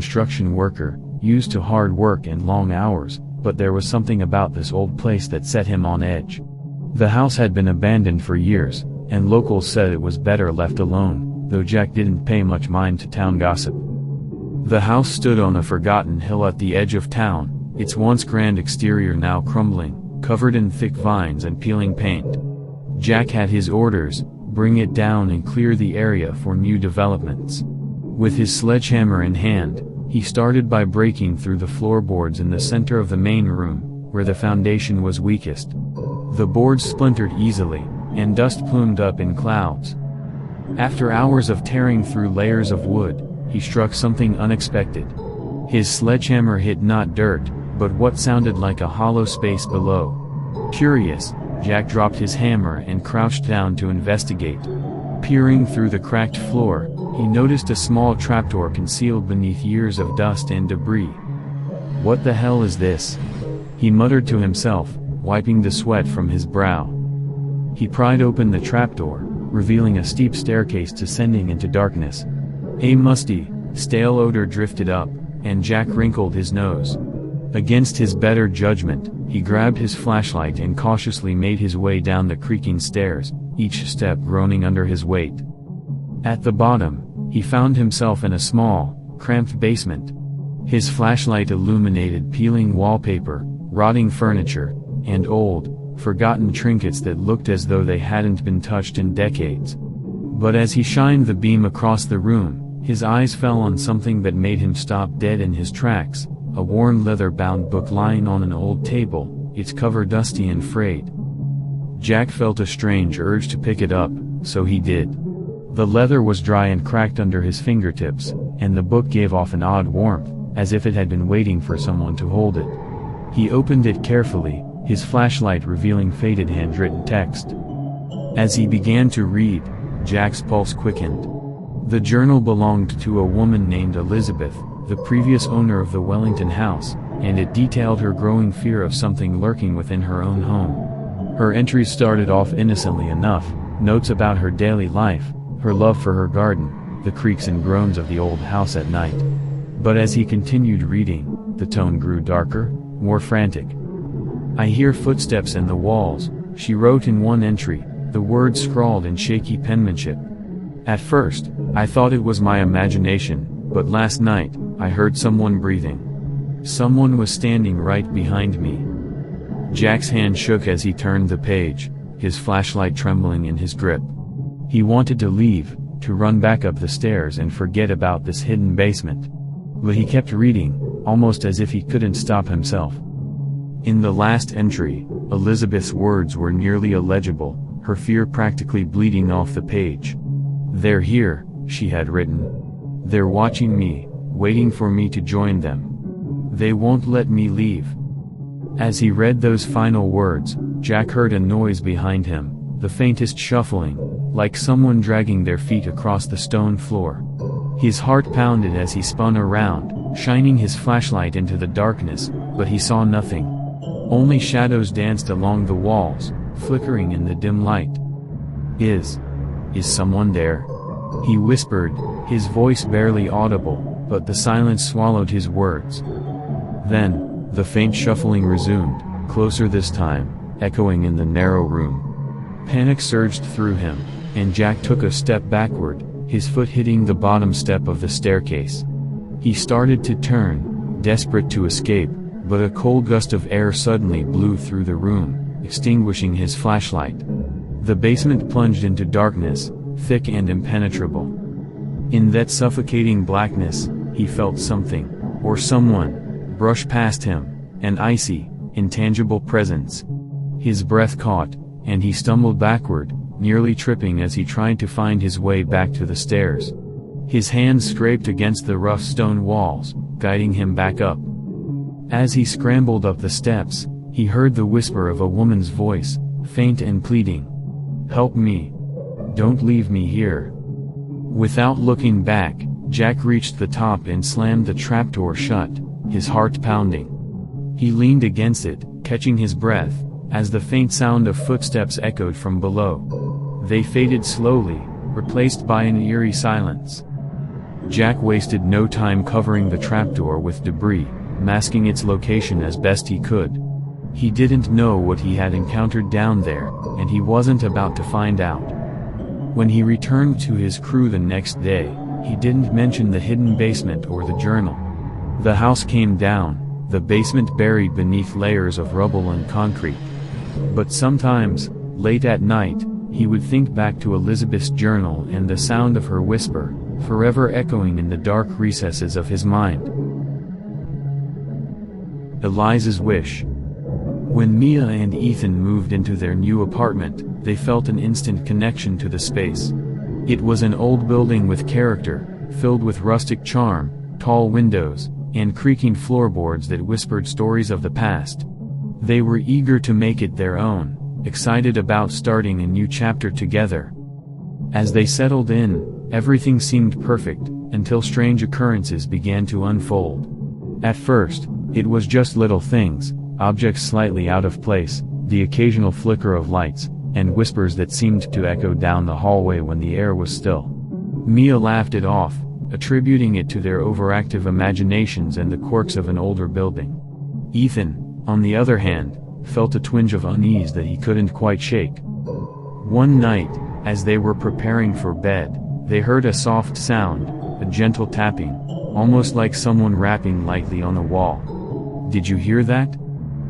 construction worker, used to hard work and long hours, but there was something about this old place that set him on edge. The house had been abandoned for years, and locals said it was better left alone, though Jack didn't pay much mind to town gossip. The house stood on a forgotten hill at the edge of town, its once grand exterior now crumbling, covered in thick vines and peeling paint. Jack had his orders: bring it down and clear the area for new developments. With his sledgehammer in hand, he started by breaking through the floorboards in the center of the main room, where the foundation was weakest. The boards splintered easily, and dust plumed up in clouds. After hours of tearing through layers of wood, he struck something unexpected. His sledgehammer hit not dirt, but what sounded like a hollow space below. Curious, Jack dropped his hammer and crouched down to investigate. Peering through the cracked floor, he noticed a small trapdoor concealed beneath years of dust and debris. "What the hell is this?" he muttered to himself, wiping the sweat from his brow. He pried open the trapdoor, revealing a steep staircase descending into darkness. A musty, stale odor drifted up, and Jack wrinkled his nose. Against his better judgment, he grabbed his flashlight and cautiously made his way down the creaking stairs, each step groaning under his weight. At the bottom, he found himself in a small, cramped basement. His flashlight illuminated peeling wallpaper, rotting furniture, and old, forgotten trinkets that looked as though they hadn't been touched in decades. But as he shined the beam across the room, his eyes fell on something that made him stop dead in his tracks: a worn leather-bound book lying on an old table, its cover dusty and frayed. Jack felt a strange urge to pick it up, so he did. The leather was dry and cracked under his fingertips, and the book gave off an odd warmth, as if it had been waiting for someone to hold it. He opened it carefully, his flashlight revealing faded handwritten text. As he began to read, Jack's pulse quickened. The journal belonged to a woman named Elizabeth, the previous owner of the Wellington house, and it detailed her growing fear of something lurking within her own home. Her entries started off innocently enough: notes about her daily life, her love for her garden, the creaks and groans of the old house at night. But as he continued reading, the tone grew darker, more frantic. "I hear footsteps in the walls," she wrote in one entry, the words scrawled in shaky penmanship. "At first, I thought it was my imagination, but last night, I heard someone breathing. Someone was standing right behind me." Jack's hand shook as he turned the page, his flashlight trembling in his grip. He wanted to leave, to run back up the stairs and forget about this hidden basement. But he kept reading, almost as if he couldn't stop himself. In the last entry, Elizabeth's words were nearly illegible, her fear practically bleeding off the page. "They're here," she had written. "They're watching me, waiting for me to join them. They won't let me leave." As he read those final words, Jack heard a noise behind him, the faintest shuffling, like someone dragging their feet across the stone floor. His heart pounded as he spun around, shining his flashlight into the darkness, but he saw nothing. Only shadows danced along the walls, flickering in the dim light. Is someone there?" he whispered, his voice barely audible, but the silence swallowed his words. Then, the faint shuffling resumed, closer this time, echoing in the narrow room. Panic surged through him, and Jack took a step backward, his foot hitting the bottom step of the staircase. He started to turn, desperate to escape, but a cold gust of air suddenly blew through the room, extinguishing his flashlight. The basement plunged into darkness, thick and impenetrable. In that suffocating blackness, he felt something, or someone, brush past him, an icy, intangible presence. His breath caught, and he stumbled backward, nearly tripping as he tried to find his way back to the stairs. His hands scraped against the rough stone walls, guiding him back up. As he scrambled up the steps, he heard the whisper of a woman's voice, faint and pleading. "Help me. Don't leave me here." Without looking back, Jack reached the top and slammed the trapdoor shut, his heart pounding. He leaned against it, catching his breath, as the faint sound of footsteps echoed from below. They faded slowly, replaced by an eerie silence. Jack wasted no time covering the trapdoor with debris, masking its location as best he could. He didn't know what he had encountered down there, and he wasn't about to find out. When he returned to his crew the next day, he didn't mention the hidden basement or the journal. The house came down, the basement buried beneath layers of rubble and concrete. But sometimes, late at night, he would think back to Elizabeth's journal and the sound of her whisper, forever echoing in the dark recesses of his mind. Eliza's wish. When Mia and Ethan moved into their new apartment, they felt an instant connection to the space. It was an old building with character, filled with rustic charm, tall windows, and creaking floorboards that whispered stories of the past. They were eager to make it their own, excited about starting a new chapter together. As they settled in, everything seemed perfect, until strange occurrences began to unfold. At first, it was just little things, objects slightly out of place, the occasional flicker of lights, and whispers that seemed to echo down the hallway when the air was still. Mia laughed it off, attributing it to their overactive imaginations and the quirks of an older building. Ethan, on the other hand, felt a twinge of unease that he couldn't quite shake. One night, as they were preparing for bed, they heard a soft sound, a gentle tapping, almost like someone rapping lightly on a wall. "Did you hear that?"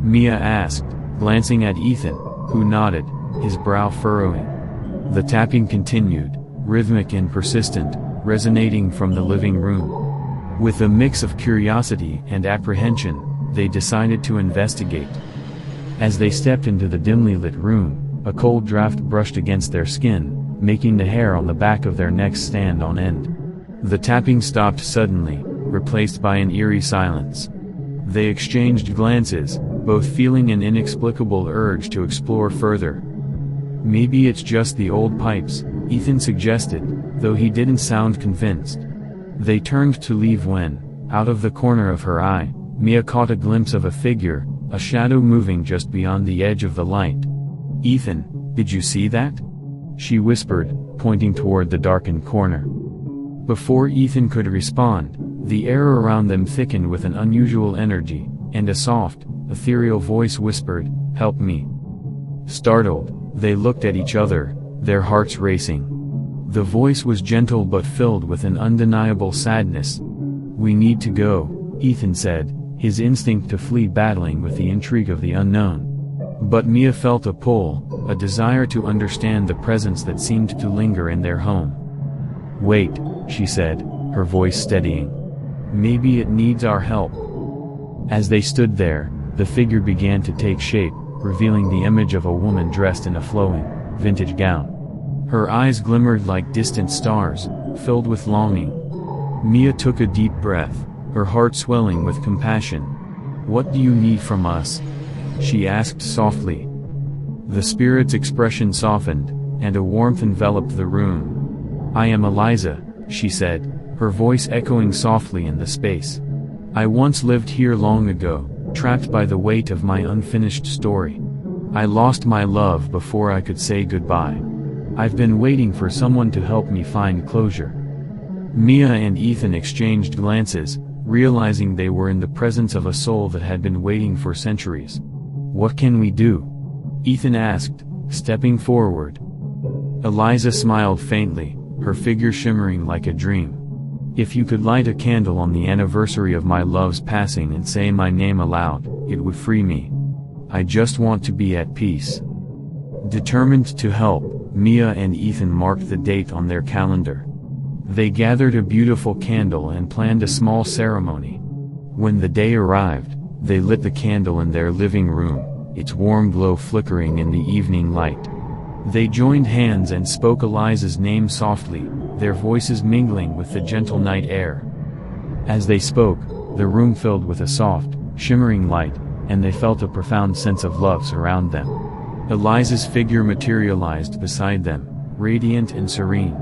Mia asked, glancing at Ethan, who nodded, his brow furrowing. The tapping continued, rhythmic and persistent, resonating from the living room. With a mix of curiosity and apprehension, they decided to investigate. As they stepped into the dimly lit room, a cold draft brushed against their skin, making the hair on the back of their necks stand on end. The tapping stopped suddenly, replaced by an eerie silence. They exchanged glances, both feeling an inexplicable urge to explore further. "Maybe it's just the old pipes," Ethan suggested, though he didn't sound convinced. They turned to leave when, out of the corner of her eye, Mia caught a glimpse of a figure, a shadow moving just beyond the edge of the light. "Ethan, did you see that?" she whispered, pointing toward the darkened corner. Before Ethan could respond, the air around them thickened with an unusual energy, and a soft, ethereal voice whispered, "Help me." Startled, they looked at each other, their hearts racing. The voice was gentle but filled with an undeniable sadness. "We need to go," Ethan said, his instinct to flee battling with the intrigue of the unknown. But Mia felt a pull, a desire to understand the presence that seemed to linger in their home. "Wait," she said, her voice steadying. "Maybe it needs our help." As they stood there, the figure began to take shape, revealing the image of a woman dressed in a flowing, vintage gown. Her eyes glimmered like distant stars, filled with longing. Mia took a deep breath, her heart swelling with compassion. "What do you need from us?" she asked softly. The spirit's expression softened, and a warmth enveloped the room. "I am Eliza," she said, her voice echoing softly in the space. "I once lived here long ago, trapped by the weight of my unfinished story. I lost my love before I could say goodbye. I've been waiting for someone to help me find closure." Mia and Ethan exchanged glances, realizing they were in the presence of a soul that had been waiting for centuries. "What can we do?" Ethan asked, stepping forward. Eliza smiled faintly, her figure shimmering like a dream. "If you could light a candle on the anniversary of my love's passing and say my name aloud, it would free me. I just want to be at peace." Determined to help, Mia and Ethan marked the date on their calendar. They gathered a beautiful candle and planned a small ceremony. When the day arrived, they lit the candle in their living room, its warm glow flickering in the evening light. They joined hands and spoke Eliza's name softly, their voices mingling with the gentle night air. As they spoke, the room filled with a soft, shimmering light, and they felt a profound sense of love surround them. Eliza's figure materialized beside them, radiant and serene.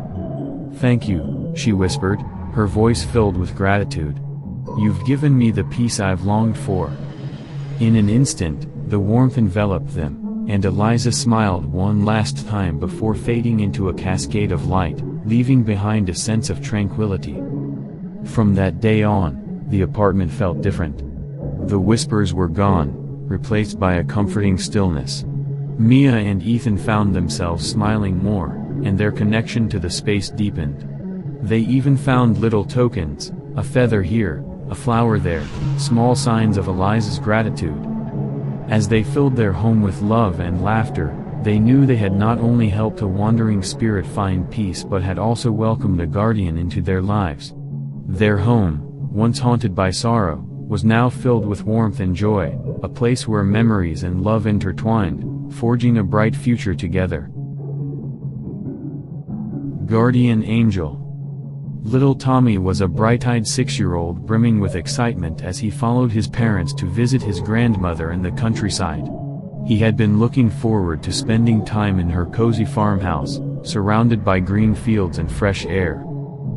"Thank you," she whispered, her voice filled with gratitude. "You've given me the peace I've longed for." In an instant, the warmth enveloped them, and Eliza smiled one last time before fading into a cascade of light, leaving behind a sense of tranquility. From that day on, the apartment felt different. The whispers were gone, replaced by a comforting stillness. Mia and Ethan found themselves smiling more, and their connection to the space deepened. They even found little tokens, a feather here, a flower there, small signs of Eliza's gratitude. As they filled their home with love and laughter, they knew they had not only helped a wandering spirit find peace but had also welcomed a guardian into their lives. Their home, once haunted by sorrow, was now filled with warmth and joy, a place where memories and love intertwined, forging a bright future together. Guardian Angel. Little Tommy was a bright-eyed 6-year-old brimming with excitement as he followed his parents to visit his grandmother in the countryside. He had been looking forward to spending time in her cozy farmhouse, surrounded by green fields and fresh air.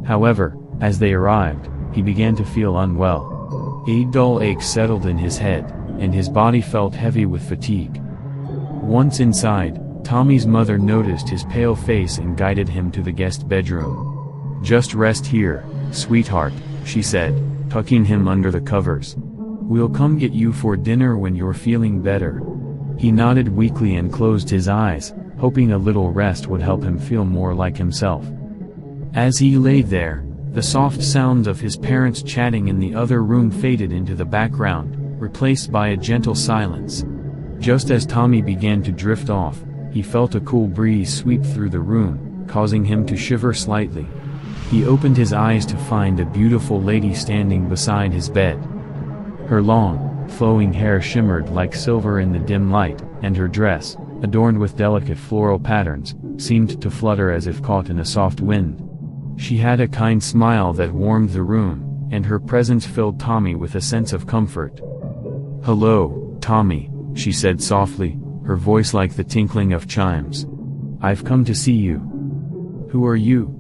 However, as they arrived, he began to feel unwell. A dull ache settled in his head, and his body felt heavy with fatigue. Once inside, Tommy's mother noticed his pale face and guided him to the guest bedroom. "Just rest here, sweetheart," she said, tucking him under the covers. "We'll come get you for dinner when you're feeling better." He nodded weakly and closed his eyes, hoping a little rest would help him feel more like himself. As he lay there, the soft sounds of his parents chatting in the other room faded into the background, replaced by a gentle silence. Just as Tommy began to drift off, he felt a cool breeze sweep through the room, causing him to shiver slightly. He opened his eyes to find a beautiful lady standing beside his bed. Her long, flowing hair shimmered like silver in the dim light, and her dress, adorned with delicate floral patterns, seemed to flutter as if caught in a soft wind. She had a kind smile that warmed the room, and her presence filled Tommy with a sense of comfort. "Hello, Tommy," she said softly, her voice like the tinkling of chimes. "I've come to see you." "Who are you?"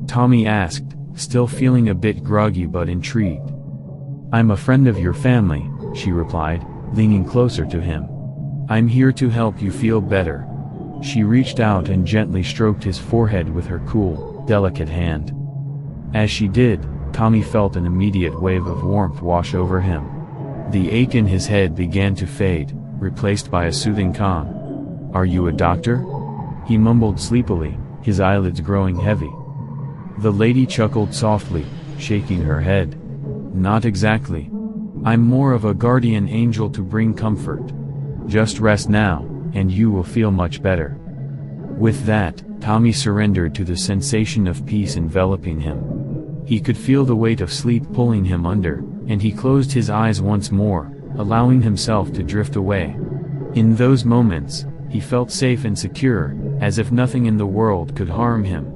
Tommy asked, still feeling a bit groggy but intrigued. "I'm a friend of your family," she replied, leaning closer to him. "I'm here to help you feel better." She reached out and gently stroked his forehead with her cool, delicate hand. As she did, Tommy felt an immediate wave of warmth wash over him. The ache in his head began to fade, replaced by a soothing calm. "Are you a doctor?" he mumbled sleepily, his eyelids growing heavy. The lady chuckled softly, shaking her head. "Not exactly. I'm more of a guardian angel to bring comfort. Just rest now, and you will feel much better." With that, Tommy surrendered to the sensation of peace enveloping him. He could feel the weight of sleep pulling him under, and he closed his eyes once more, allowing himself to drift away. In those moments, he felt safe and secure, as if nothing in the world could harm him.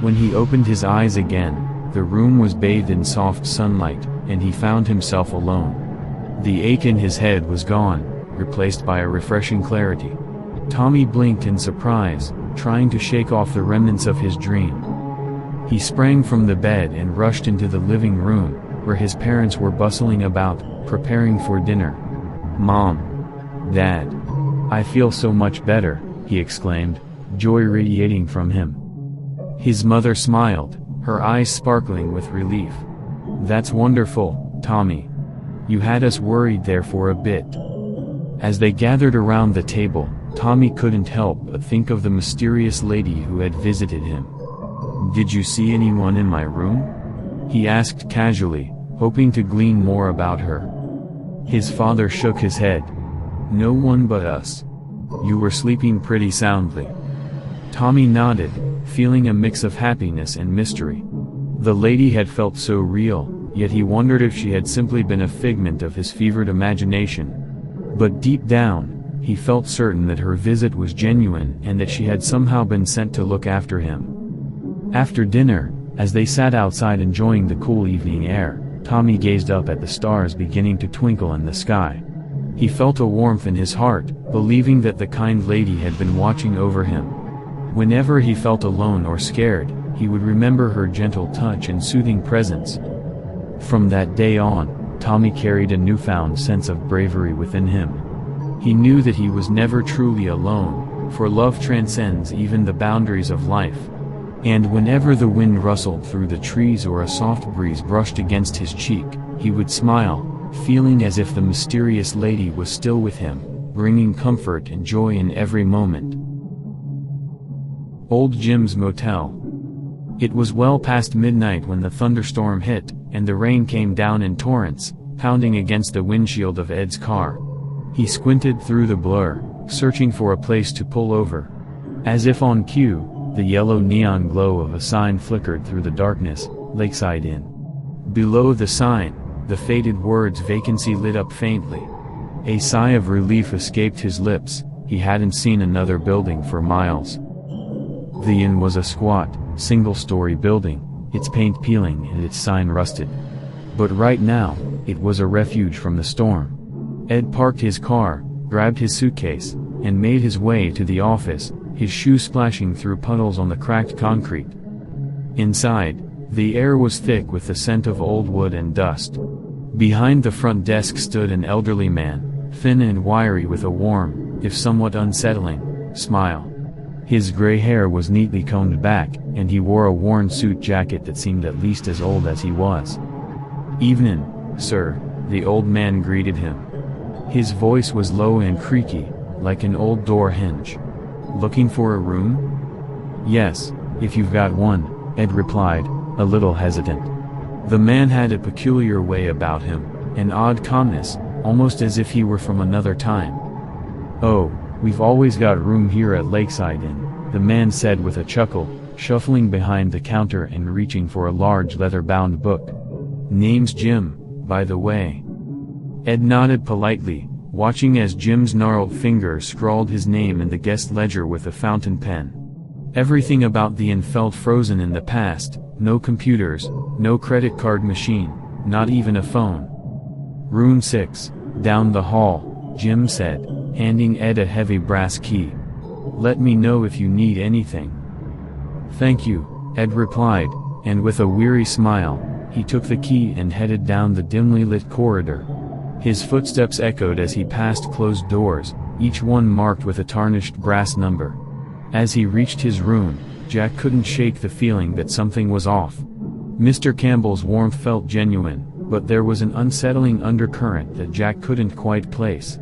When he opened his eyes again, the room was bathed in soft sunlight, and he found himself alone. The ache in his head was gone, replaced by a refreshing clarity. Tommy blinked in surprise, trying to shake off the remnants of his dream. He sprang from the bed and rushed into the living room, where his parents were bustling about, preparing for dinner. "Mom! Dad! I feel so much better," he exclaimed, joy radiating from him. His mother smiled, her eyes sparkling with relief. "That's wonderful, Tommy. You had us worried there for a bit." As they gathered around the table, Tommy couldn't help but think of the mysterious lady who had visited him. "Did you see anyone in my room?" he asked casually, hoping to glean more about her. His father shook his head. "No one but us. You were sleeping pretty soundly." Tommy nodded, feeling a mix of happiness and mystery. The lady had felt so real, yet he wondered if she had simply been a figment of his fevered imagination. But deep down, he felt certain that her visit was genuine and that she had somehow been sent to look after him. After dinner, as they sat outside enjoying the cool evening air, Tommy gazed up at the stars beginning to twinkle in the sky. He felt a warmth in his heart, believing that the kind lady had been watching over him. Whenever he felt alone or scared, he would remember her gentle touch and soothing presence. From that day on, Tommy carried a newfound sense of bravery within him. He knew that he was never truly alone, for love transcends even the boundaries of life. And whenever the wind rustled through the trees or a soft breeze brushed against his cheek, he would smile, feeling as if the mysterious lady was still with him, bringing comfort and joy in every moment. Old Jim's Motel. It was well past midnight when the thunderstorm hit, and the rain came down in torrents, pounding against the windshield of Ed's car. He squinted through the blur, searching for a place to pull over. As if on cue, the yellow neon glow of a sign flickered through the darkness, Lakeside Inn. Below the sign, the faded words vacancy lit up faintly. A sigh of relief escaped his lips. He hadn't seen another building for miles. The inn was a squat, single-story building, its paint peeling and its sign rusted. But right now, it was a refuge from the storm. Ed parked his car, grabbed his suitcase, and made his way to the office, his shoes splashing through puddles on the cracked concrete. Inside, the air was thick with the scent of old wood and dust. Behind the front desk stood an elderly man, thin and wiry with a warm, if somewhat unsettling, smile. His gray hair was neatly combed back, and he wore a worn suit jacket that seemed at least as old as he was. "Evenin', sir," the old man greeted him. His voice was low and creaky, like an old door hinge. "Looking for a room?" "Yes, if you've got one," Ed replied, a little hesitant. The man had a peculiar way about him, an odd calmness, almost as if he were from another time. "Oh, we've always got room here at Lakeside Inn," the man said with a chuckle, shuffling behind the counter and reaching for a large leather-bound book. "Name's Jim, by the way." Ed nodded politely, watching as Jim's gnarled fingers scrawled his name in the guest ledger with a fountain pen. Everything about the inn felt frozen in the past, no computers, no credit card machine, not even a phone. "Room 6, down the hall," Jim said, handing Ed a heavy brass key. "Let me know if you need anything." "Thank you," Ed replied, and with a weary smile, he took the key and headed down the dimly lit corridor. His footsteps echoed as he passed closed doors, each one marked with a tarnished brass number. As he reached his room, Jack couldn't shake the feeling that something was off. Mr. Campbell's warmth felt genuine, but there was an unsettling undercurrent that Jack couldn't quite place.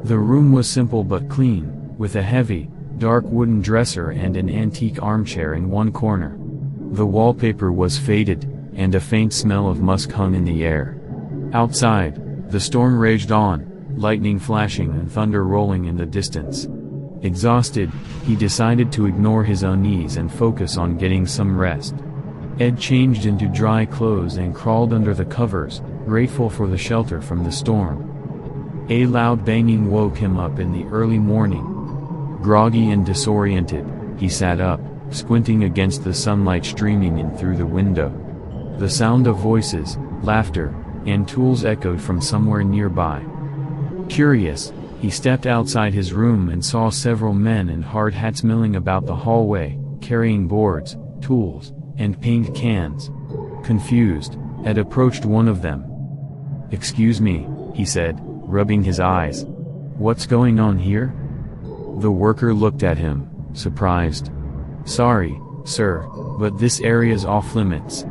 The room was simple but clean, with a heavy, dark wooden dresser and an antique armchair in one corner. The wallpaper was faded, and a faint smell of musk hung in the air. Outside, the storm raged on, lightning flashing and thunder rolling in the distance. Exhausted, he decided to ignore his unease and focus on getting some rest. Ed changed into dry clothes and crawled under the covers, grateful for the shelter from the storm. A loud banging woke him up in the early morning. Groggy and disoriented, he sat up, squinting against the sunlight streaming in through the window. The sound of voices, laughter, and tools echoed from somewhere nearby. Curious, he stepped outside his room and saw several men in hard hats milling about the hallway, carrying boards, tools, and paint cans. Confused, Ed approached one of them. "Excuse me," he said, rubbing his eyes. "What's going on here?" The worker looked at him, surprised. "Sorry, sir, but this area's off limits.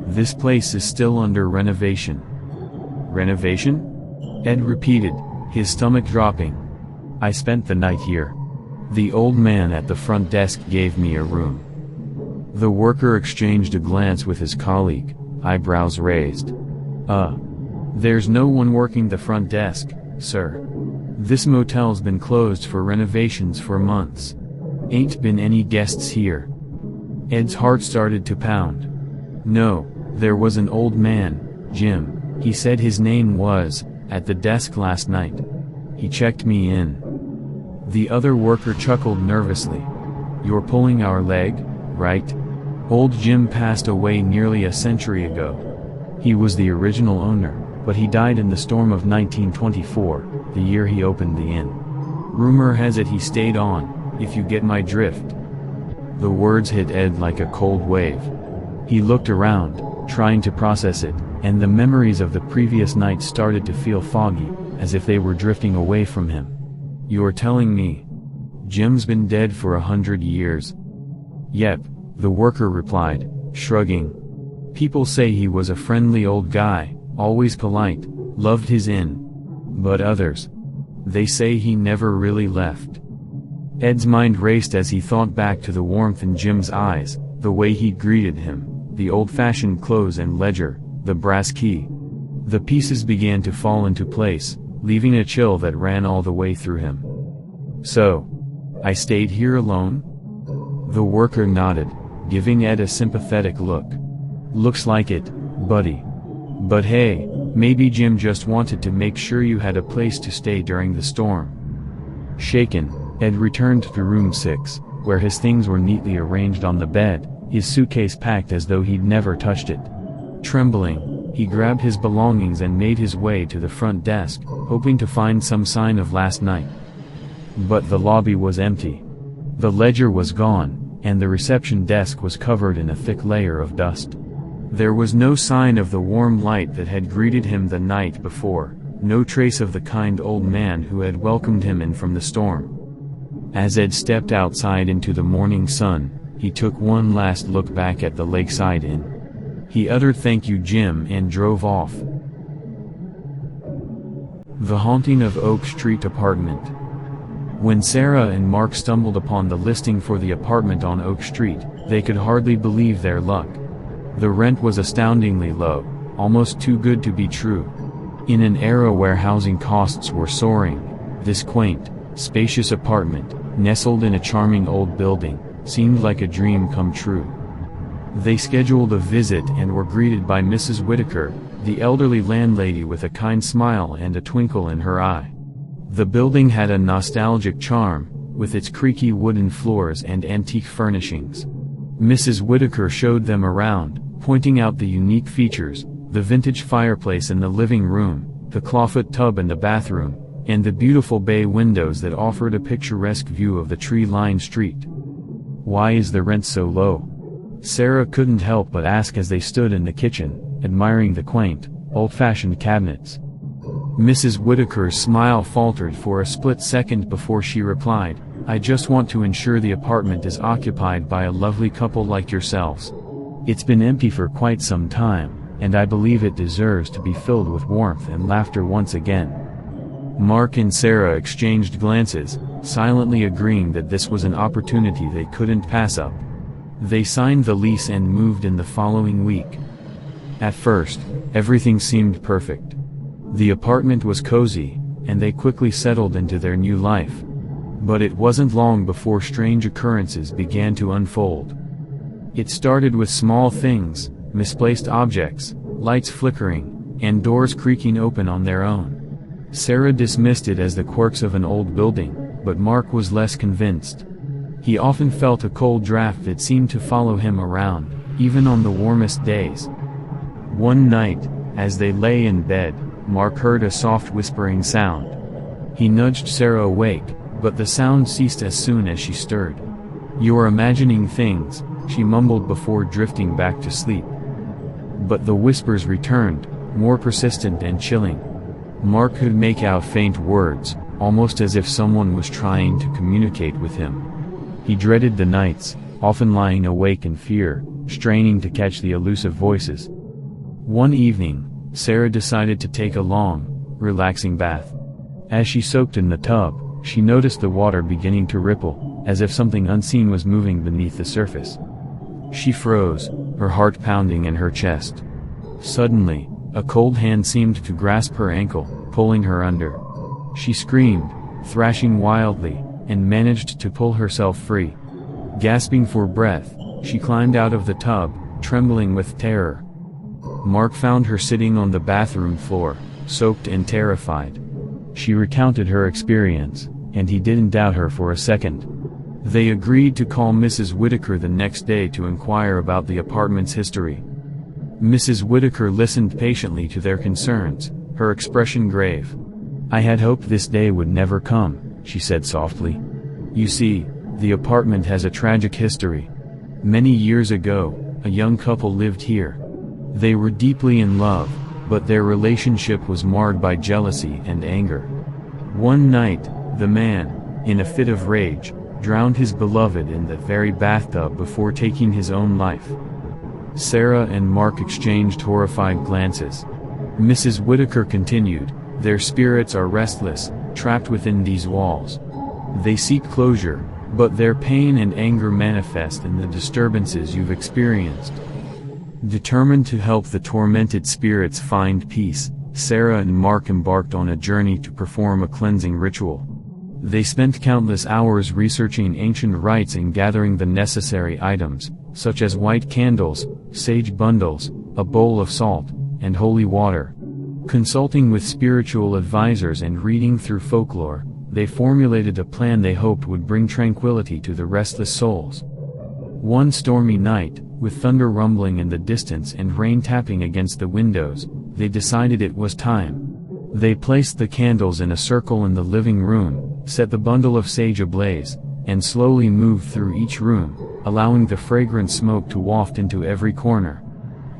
This place is still under renovation." "Renovation?" Ed repeated, his stomach dropping. "I spent the night here. The old man at the front desk gave me a room." The worker exchanged a glance with his colleague, eyebrows raised. There's no one working the front desk, sir. This motel's been closed for renovations for months. Ain't been any guests here." Ed's heart started to pound. "No, there was an old man, Jim, he said his name was, at the desk last night. He checked me in." The other worker chuckled nervously. "You're pulling our leg, right? Old Jim passed away nearly a century ago. He was the original owner, but he died in the storm of 1924, the year he opened the inn. Rumor has it he stayed on, if you get my drift." The words hit Ed like a cold wave. He looked around, trying to process it, and the memories of the previous night started to feel foggy, as if they were drifting away from him. "You're telling me Jim's been dead for 100 years?" "Yep, The worker replied, shrugging. People say he was a friendly old guy, always polite, loved his inn. But others, they say he never really left. Ed's mind raced as he thought back to the warmth in Jim's eyes, the way he'd greeted him, the old-fashioned clothes and ledger, the brass key. The pieces began to fall into place, leaving a chill that ran all the way through him. So, I stayed here alone? The worker nodded, giving Ed a sympathetic look. Looks like it, buddy. But hey, maybe Jim just wanted to make sure you had a place to stay during the storm. Shaken, Ed returned to room 6, where his things were neatly arranged on the bed, his suitcase packed as though he'd never touched it. Trembling, he grabbed his belongings and made his way to the front desk, hoping to find some sign of last night. But the lobby was empty. The ledger was gone, and the reception desk was covered in a thick layer of dust. There was no sign of the warm light that had greeted him the night before, no trace of the kind old man who had welcomed him in from the storm. As Ed stepped outside into the morning sun, he took one last look back at the lakeside inn. He uttered "Thank you, Jim," and drove off. The haunting of Oak Street apartment. When Sarah and Mark stumbled upon the listing for the apartment on Oak Street, they could hardly believe their luck. The rent was astoundingly low, almost too good to be true. In an era where housing costs were soaring, this quaint, spacious apartment, nestled in a charming old building, seemed like a dream come true. They scheduled a visit and were greeted by Mrs. Whitaker, the elderly landlady with a kind smile and a twinkle in her eye. The building had a nostalgic charm, with its creaky wooden floors and antique furnishings. Mrs. Whitaker showed them around, pointing out the unique features, the vintage fireplace in the living room, the clawfoot tub in the bathroom, and the beautiful bay windows that offered a picturesque view of the tree-lined street. "Why is the rent so low?" Sarah couldn't help but ask as they stood in the kitchen, admiring the quaint, old-fashioned cabinets. Mrs. Whitaker's smile faltered for a split second before she replied, "I just want to ensure the apartment is occupied by a lovely couple like yourselves. It's been empty for quite some time, and I believe it deserves to be filled with warmth and laughter once again." Mark and Sarah exchanged glances, silently agreeing that this was an opportunity they couldn't pass up. They signed the lease and moved in the following week. At first, everything seemed perfect. The apartment was cozy, and they quickly settled into their new life. But it wasn't long before strange occurrences began to unfold. It started with small things, misplaced objects, lights flickering, and doors creaking open on their own. Sarah dismissed it as the quirks of an old building, but Mark was less convinced. He often felt a cold draft that seemed to follow him around, even on the warmest days. One night, as they lay in bed, Mark heard a soft whispering sound. He nudged Sarah awake, but the sound ceased as soon as she stirred. "You're imagining things," she mumbled before drifting back to sleep. But the whispers returned, more persistent and chilling. Mark could make out faint words, almost as if someone was trying to communicate with him. He dreaded the nights, often lying awake in fear, straining to catch the elusive voices. One evening, Sarah decided to take a long, relaxing bath. As she soaked in the tub, she noticed the water beginning to ripple, as if something unseen was moving beneath the surface. She froze, her heart pounding in her chest. Suddenly, a cold hand seemed to grasp her ankle, pulling her under. She screamed, thrashing wildly, and managed to pull herself free. Gasping for breath, she climbed out of the tub, trembling with terror. Mark found her sitting on the bathroom floor, soaked and terrified. She recounted her experience, and he didn't doubt her for a second. They agreed to call Mrs. Whitaker the next day to inquire about the apartment's history. Mrs. Whitaker listened patiently to their concerns, her expression grave. "I had hoped this day would never come," she said softly. "You see, the apartment has a tragic history. Many years ago, a young couple lived here. They were deeply in love, but their relationship was marred by jealousy and anger. One night, the man, in a fit of rage, drowned his beloved in that very bathtub before taking his own life. Sarah and Mark exchanged horrified glances. Mrs. Whitaker continued, "Their spirits are restless, trapped within these walls. They seek closure, but their pain and anger manifest in the disturbances you've experienced." Determined to help the tormented spirits find peace, Sarah and Mark embarked on a journey to perform a cleansing ritual. They spent countless hours researching ancient rites and gathering the necessary items, such as white candles, sage bundles, a bowl of salt, and holy water. Consulting with spiritual advisors and reading through folklore, they formulated a plan they hoped would bring tranquility to the restless souls. One stormy night, with thunder rumbling in the distance and rain tapping against the windows, they decided it was time. They placed the candles in a circle in the living room, set the bundle of sage ablaze, and slowly moved through each room, allowing the fragrant smoke to waft into every corner.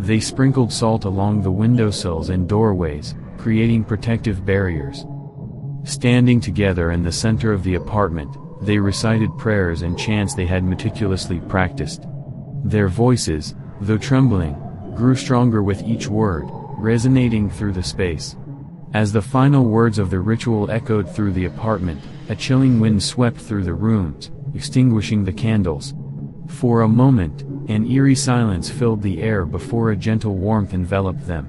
They sprinkled salt along the windowsills and doorways, creating protective barriers. Standing together in the center of the apartment, they recited prayers and chants they had meticulously practiced. Their voices, though trembling, grew stronger with each word, resonating through the space. As the final words of the ritual echoed through the apartment, a chilling wind swept through the rooms, extinguishing the candles. For a moment, an eerie silence filled the air before a gentle warmth enveloped them.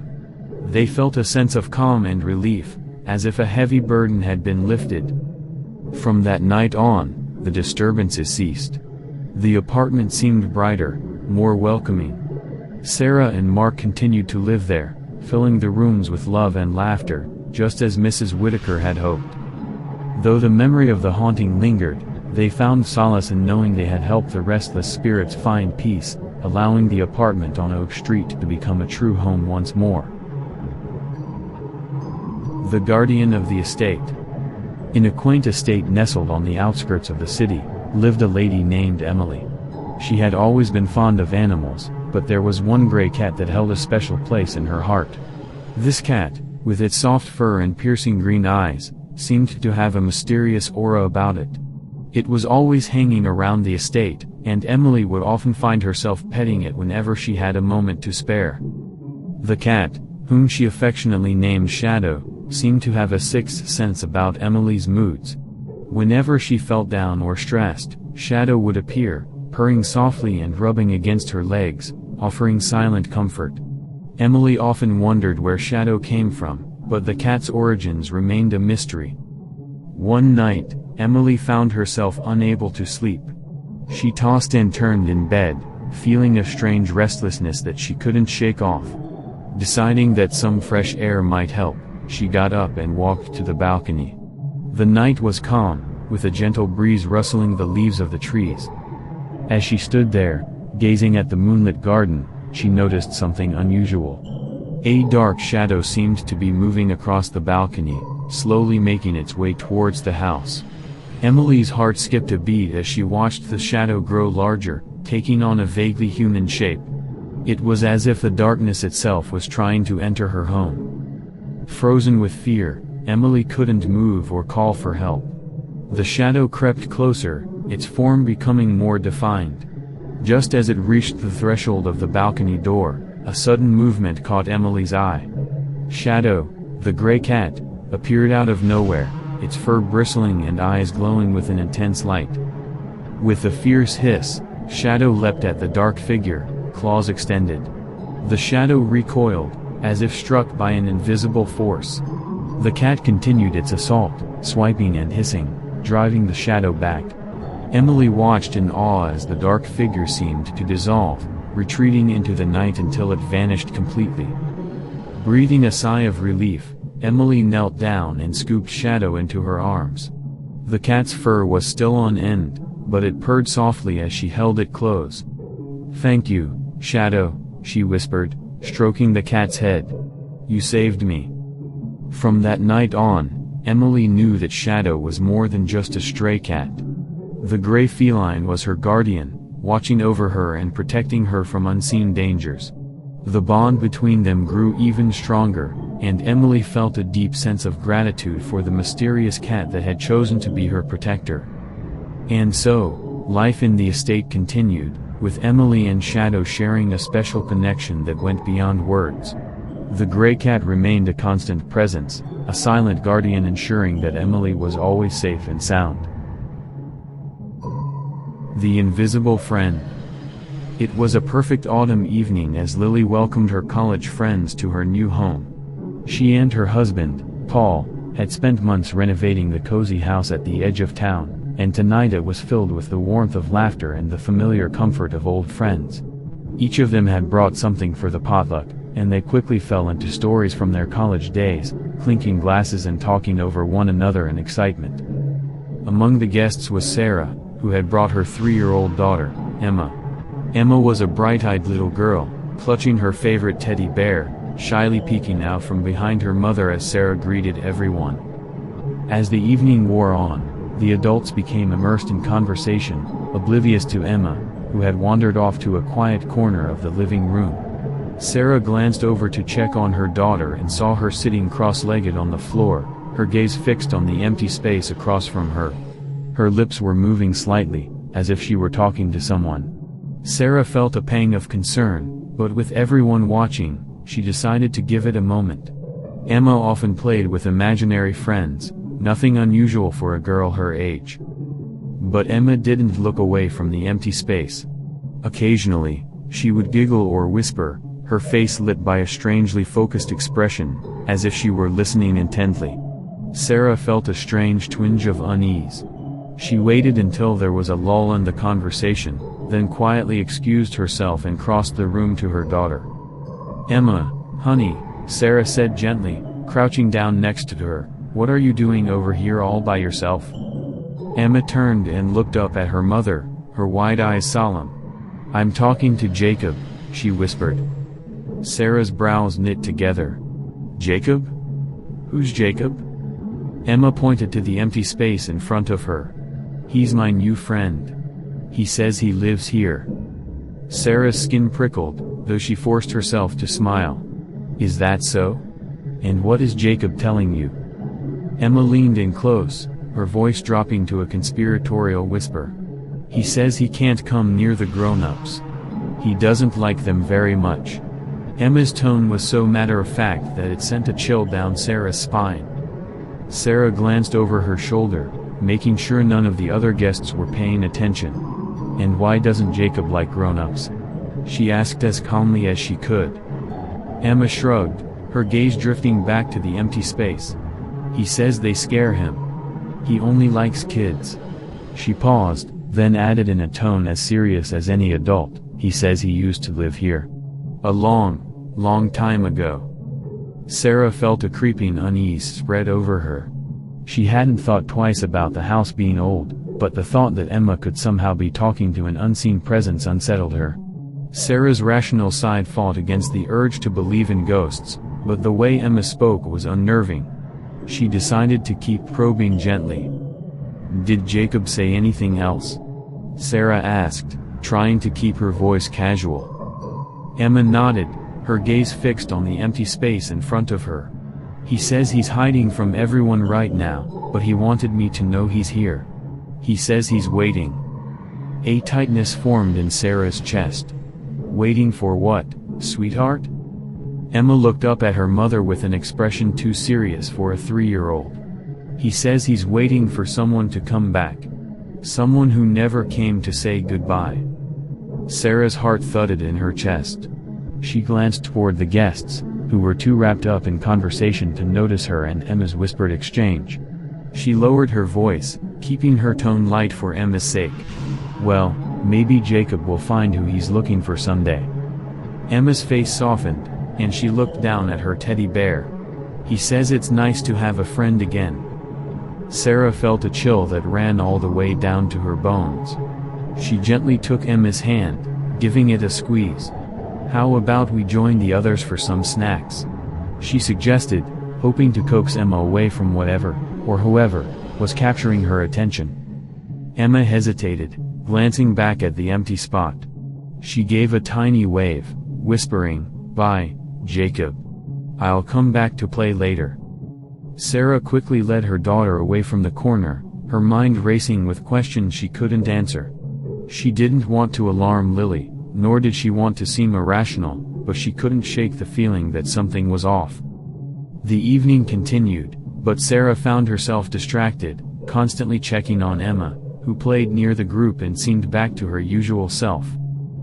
They felt a sense of calm and relief, as if a heavy burden had been lifted. From that night on, the disturbances ceased. The apartment seemed brighter, more welcoming. Sarah and Mark continued to live there, filling the rooms with love and laughter, just as Mrs. Whitaker had hoped. Though the memory of the haunting lingered, they found solace in knowing they had helped the restless spirits find peace, allowing the apartment on Oak Street to become a true home once more. The guardian of the estate. In a quaint estate nestled on the outskirts of the city, lived a lady named Emily. She had always been fond of animals, but there was one gray cat that held a special place in her heart. This cat, with its soft fur and piercing green eyes, seemed to have a mysterious aura about it. It was always hanging around the estate, and Emily would often find herself petting it whenever she had a moment to spare. The cat, whom she affectionately named Shadow, seemed to have a sixth sense about Emily's moods. Whenever she felt down or stressed, Shadow would appear, purring softly and rubbing against her legs, offering silent comfort. Emily often wondered where Shadow came from, but the cat's origins remained a mystery. One night, Emily found herself unable to sleep. She tossed and turned in bed, feeling a strange restlessness that she couldn't shake off. Deciding that some fresh air might help, she got up and walked to the balcony. The night was calm, with a gentle breeze rustling the leaves of the trees. As she stood there, gazing at the moonlit garden, she noticed something unusual. A dark shadow seemed to be moving across the balcony, slowly making its way towards the house. Emily's heart skipped a beat as she watched the shadow grow larger, taking on a vaguely human shape. It was as if the darkness itself was trying to enter her home. Frozen with fear, Emily couldn't move or call for help. The shadow crept closer, its form becoming more defined. Just as it reached the threshold of the balcony door, a sudden movement caught Emily's eye. Shadow, the gray cat, appeared out of nowhere, its fur bristling and eyes glowing with an intense light. With a fierce hiss, Shadow leapt at the dark figure, claws extended. The shadow recoiled, as if struck by an invisible force. The cat continued its assault, swiping and hissing, driving the shadow back. Emily watched in awe as the dark figure seemed to dissolve, retreating into the night until it vanished completely. Breathing a sigh of relief, Emily knelt down and scooped Shadow into her arms. The cat's fur was still on end, but it purred softly as she held it close. "Thank you, Shadow," she whispered, stroking the cat's head. "You saved me." From that night on, Emily knew that Shadow was more than just a stray cat. The gray feline was her guardian, watching over her and protecting her from unseen dangers. The bond between them grew even stronger, and Emily felt a deep sense of gratitude for the mysterious cat that had chosen to be her protector. And so, life in the estate continued, with Emily and Shadow sharing a special connection that went beyond words. The gray cat remained a constant presence, a silent guardian ensuring that Emily was always safe and sound. The Invisible Friend. It was a perfect autumn evening as Lily welcomed her college friends to her new home. She and her husband, Paul, had spent months renovating the cozy house at the edge of town, and tonight it was filled with the warmth of laughter and the familiar comfort of old friends. Each of them had brought something for the potluck, and they quickly fell into stories from their college days, clinking glasses and talking over one another in excitement. Among the guests was Sarah, who had brought her 3-year-old daughter, Emma. Emma was a bright-eyed little girl, clutching her favorite teddy bear, shyly peeking out from behind her mother as Sarah greeted everyone. As the evening wore on, the adults became immersed in conversation, oblivious to Emma, who had wandered off to a quiet corner of the living room. Sarah glanced over to check on her daughter and saw her sitting cross-legged on the floor, her gaze fixed on the empty space across from her. Her lips were moving slightly, as if she were talking to someone. Sarah felt a pang of concern, but with everyone watching, she decided to give it a moment. Emma often played with imaginary friends, nothing unusual for a girl her age. But Emma didn't look away from the empty space. Occasionally, she would giggle or whisper, her face lit by a strangely focused expression, as if she were listening intently. Sarah felt a strange twinge of unease. She waited until there was a lull in the conversation, then quietly excused herself and crossed the room to her daughter. "Emma, honey," Sarah said gently, crouching down next to her, "what are you doing over here all by yourself?" Emma turned and looked up at her mother, her wide eyes solemn. "I'm talking to Jacob," she whispered. Sarah's brows knit together. "Jacob? Who's Jacob?" Emma pointed to the empty space in front of her. "He's my new friend. He says he lives here." Sarah's skin prickled, though she forced herself to smile. "Is that so? And what is Jacob telling you?" Emma leaned in close, her voice dropping to a conspiratorial whisper. "He says he can't come near the grown-ups. He doesn't like them very much." Emma's tone was so matter-of-fact that it sent a chill down Sarah's spine. Sarah glanced over her shoulder, making sure none of the other guests were paying attention. "And why doesn't Jacob like grown-ups?" she asked as calmly as she could. Emma shrugged, her gaze drifting back to the empty space. "He says they scare him. He only likes kids." She paused, then added in a tone as serious as any adult, "He says he used to live here. A long time ago." Sarah felt a creeping unease spread over her. She hadn't thought twice about the house being old, but the thought that Emma could somehow be talking to an unseen presence unsettled her. Sarah's rational side fought against the urge to believe in ghosts, but the way Emma spoke was unnerving. She decided to keep probing gently. "Did Jacob say anything else?" Sarah asked, trying to keep her voice casual. Emma nodded, her gaze fixed on the empty space in front of her. "He says he's hiding from everyone right now, but he wanted me to know he's here. He says he's waiting." A tightness formed in Sarah's chest. "Waiting for what, sweetheart?" Emma looked up at her mother with an expression too serious for a 3-year-old. "He says he's waiting for someone to come back. Someone who never came to say goodbye." Sarah's heart thudded in her chest. She glanced toward the guests, who were too wrapped up in conversation to notice her and Emma's whispered exchange. She lowered her voice, keeping her tone light for Emma's sake. "Well, maybe Jacob will find who he's looking for someday." Emma's face softened, and she looked down at her teddy bear. "He says it's nice to have a friend again." Sarah felt a chill that ran all the way down to her bones. She gently took Emma's hand, giving it a squeeze. "How about we join the others for some snacks?" she suggested, hoping to coax Emma away from whatever, or whoever, was capturing her attention. Emma hesitated, glancing back at the empty spot. She gave a tiny wave, whispering, "Bye, Jacob. I'll come back to play later." Sarah quickly led her daughter away from the corner, her mind racing with questions she couldn't answer. She didn't want to alarm Lily, nor did she want to seem irrational, but she couldn't shake the feeling that something was off. The evening continued, but Sarah found herself distracted, constantly checking on Emma, who played near the group and seemed back to her usual self.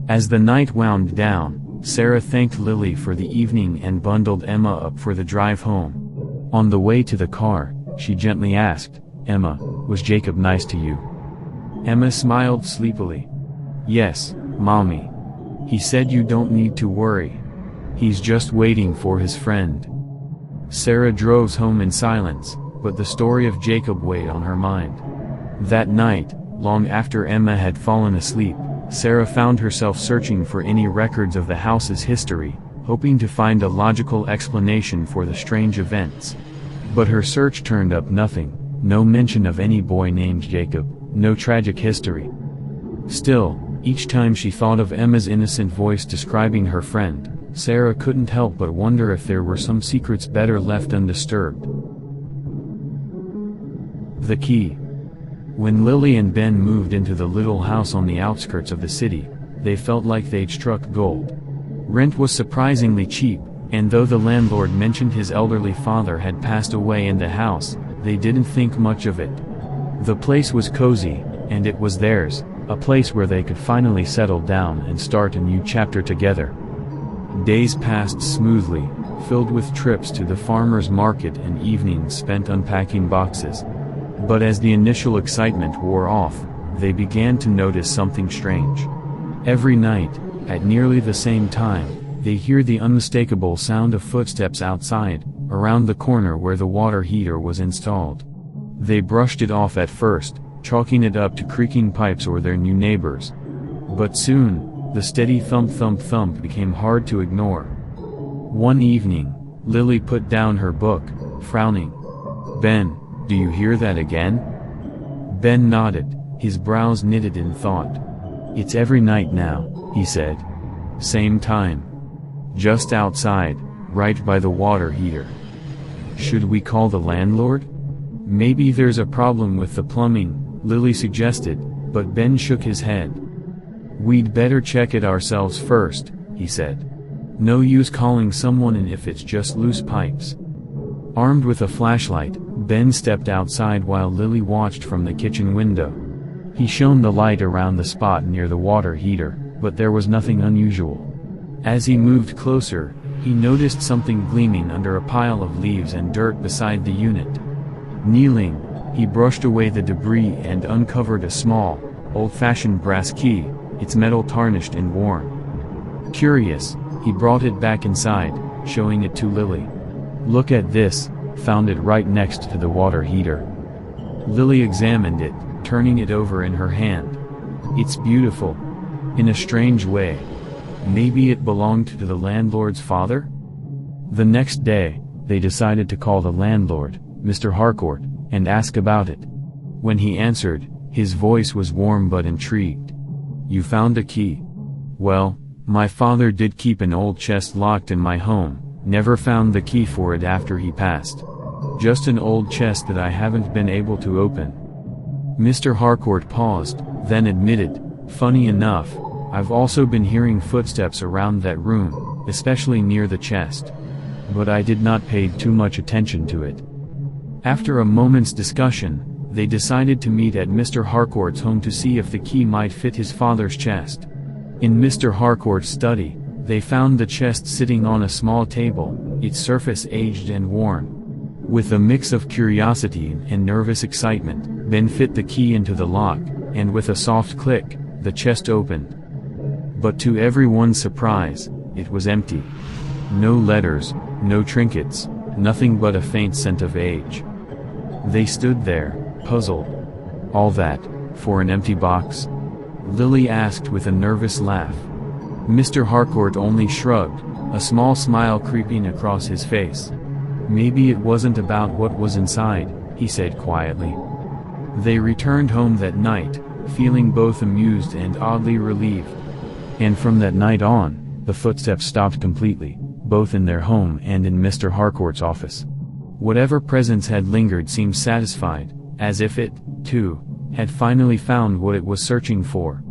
As the night wound down, Sarah thanked Lily for the evening and bundled Emma up for the drive home. On the way to the car, she gently asked, "Emma, was Jacob nice to you?" Emma smiled sleepily. "Yes, Mommy. He said you don't need to worry. He's just waiting for his friend." Sarah drove home in silence, but the story of Jacob weighed on her mind. That night, long after Emma had fallen asleep, Sarah found herself searching for any records of the house's history, hoping to find a logical explanation for the strange events. But her search turned up nothing, no mention of any boy named Jacob, no tragic history. Still, each time she thought of Emma's innocent voice describing her friend, Sarah couldn't help but wonder if there were some secrets better left undisturbed. The key. When Lily and Ben moved into the little house on the outskirts of the city, they felt like they'd struck gold. Rent was surprisingly cheap, and though the landlord mentioned his elderly father had passed away in the house, they didn't think much of it. The place was cozy, and it was theirs, a place where they could finally settle down and start a new chapter together. Days passed smoothly, filled with trips to the farmer's market and evenings spent unpacking boxes. But as the initial excitement wore off, they began to notice something strange. Every night, at nearly the same time, they hear the unmistakable sound of footsteps outside, around the corner where the water heater was installed. They brushed it off at first, chalking it up to creaking pipes or their new neighbors. But soon, the steady thump-thump-thump became hard to ignore. One evening, Lily put down her book, frowning. "Ben, do you hear that again?" Ben nodded, his brows knitted in thought. "It's every night now," he said. "Same time. Just outside, right by the water heater." "Should we call the landlord?" "Maybe there's a problem with the plumbing," Lily suggested, but Ben shook his head. "We'd better check it ourselves first," he said. "No use calling someone in if it's just loose pipes." Armed with a flashlight, Ben stepped outside while Lily watched from the kitchen window. He shone the light around the spot near the water heater, but there was nothing unusual. As he moved closer, he noticed something gleaming under a pile of leaves and dirt beside the unit. Kneeling, he brushed away the debris and uncovered a small, old-fashioned brass key, its metal tarnished and worn. Curious, he brought it back inside, showing it to Lily. "Look at this," found it right next to the water heater. Lily examined it, turning it over in her hand. "It's beautiful. In a strange way. Maybe it belonged to the landlord's father?" The next day, they decided to call the landlord, Mr. Harcourt, and ask about it. When he answered, his voice was warm but intrigued. "You found a key?" "Well, my father did keep an old chest locked in my home, never found the key for it after he passed. Just an old chest that I haven't been able to open." Mr. Harcourt paused, then admitted, "Funny enough, I've also been hearing footsteps around that room, especially near the chest. But I did not pay too much attention to it." After a moment's discussion, they decided to meet at Mr. Harcourt's home to see if the key might fit his father's chest. In Mr. Harcourt's study, they found the chest sitting on a small table, its surface aged and worn. With a mix of curiosity and nervous excitement, Ben fit the key into the lock, and with a soft click, the chest opened. But to everyone's surprise, it was empty. No letters, no trinkets, nothing but a faint scent of age. They stood there, puzzled. "All that, for an empty box?" Lily asked with a nervous laugh. Mr. Harcourt only shrugged, a small smile creeping across his face. "Maybe it wasn't about what was inside," he said quietly. They returned home that night, feeling both amused and oddly relieved. And from that night on, the footsteps stopped completely, both in their home and in Mr. Harcourt's office. Whatever presence had lingered seemed satisfied, as if it, too, had finally found what it was searching for.